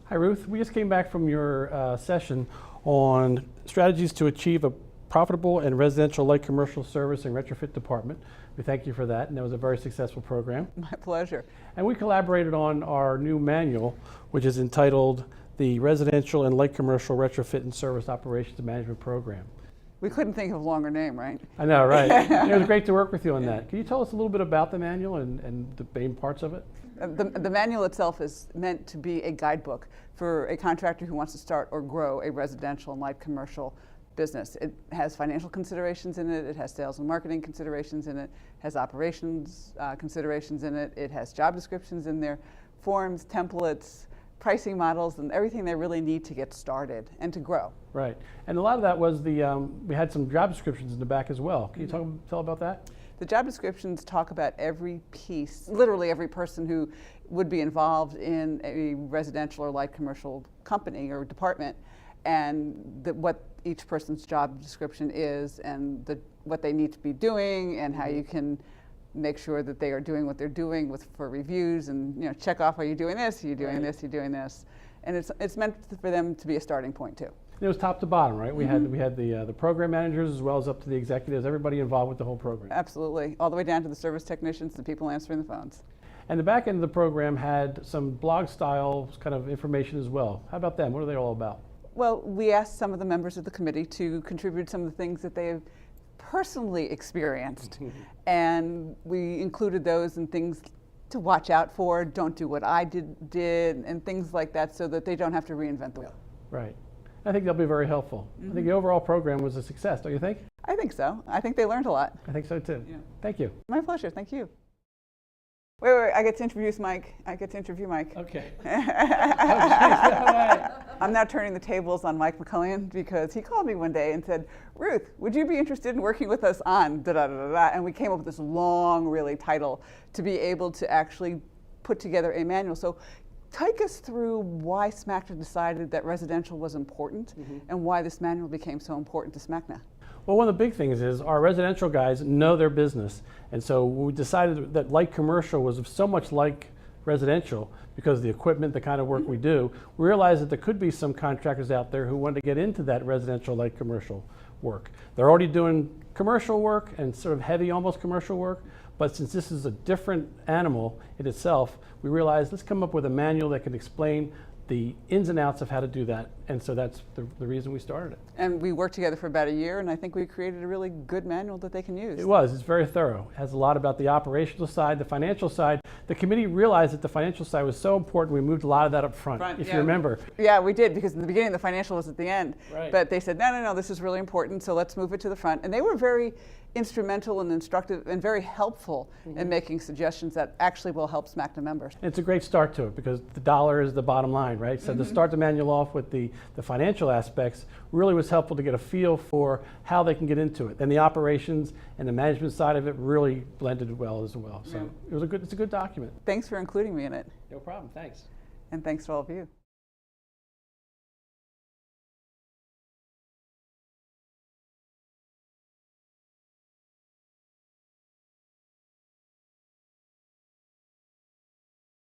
Hi Ruth, we just came back from your session on strategies to achieve a profitable and residential light commercial service and retrofit department. We thank you for that, and that was a very successful program. My pleasure. And we collaborated on our new manual, which is entitled the Residential and Light Commercial Retrofit and Service Operations Management Program. We couldn't think of a longer name, right? I know, right? It was great to work with you on that. Can you tell us a little bit about the manual and the main parts of it? The manual itself is meant to be a guidebook for a contractor who wants to start or grow a residential and light commercial business. It has financial considerations in it, it has sales and marketing considerations in it, has operations considerations in it, it has job descriptions in there, forms, templates, pricing models, and everything they really need to get started and to grow. Right, and a lot of that was we had some job descriptions in the back as well. Can you tell about that? The job descriptions talk about every piece, literally every person who would be involved in a residential or light commercial company or department, and what each person's job description is, and what they need to be doing, and how you can make sure that they are doing what they're doing for reviews, and check off, are you doing this, are you doing this, are you doing this, and it's meant for them to be a starting point too. It was top to bottom, right? We had the program managers as well as up to the executives, everybody involved with the whole program. Absolutely, all the way down to the service technicians, the people answering the phones. And the back end of the program had some blog style kind of information as well. How about them? What are they all about? Well, we asked some of the members of the committee to contribute some of the things that they've personally experienced, and we included those and things to watch out for, don't do what I did, and things like that, so that they don't have to reinvent the wheel. Right. I think they'll be very helpful. I think the overall program was a success, don't you think? I think so. I think they learned a lot. I think so too. Yeah. Thank you. My pleasure. Thank you. Wait, I get to introduce Mike. I get to interview Mike. Okay. I'm now turning the tables on Mike McCullion because he called me one day and said, Ruth, would you be interested in working with us on da-da-da-da-da? And we came up with this long, really title to be able to actually put together a manual. So take us through why SMACNA decided that residential was important and why this manual became so important to SMACNA. Well, one of the big things is our residential guys know their business. And so we decided that light commercial was so much like residential because of the equipment, the kind of work we do. We realized that there could be some contractors out there who wanted to get into that residential light commercial work. They're already doing commercial work and sort of heavy, almost commercial work. But since this is a different animal in itself, we realized let's come up with a manual that can explain the ins and outs of how to do that. And so that's the reason we started it. And we worked together for about a year, and I think we created a really good manual that they can use. It's very thorough. It has a lot about the operational side, the financial side. The committee realized that the financial side was so important, we moved a lot of that up front, if you remember. Yeah, we did, because in the beginning the financial was at the end. Right. But they said, no, this is really important, so let's move it to the front. And they were very instrumental and instructive and very helpful in making suggestions that actually will help SMACNA members. It's a great start to it because the dollar is the bottom line, right? So to start the manual off with the financial aspects really was helpful to get a feel for how they can get into it. And the operations and the management side of it really blended well as well. So it's a good document. Thanks for including me in it. No problem, thanks. And thanks to all of you.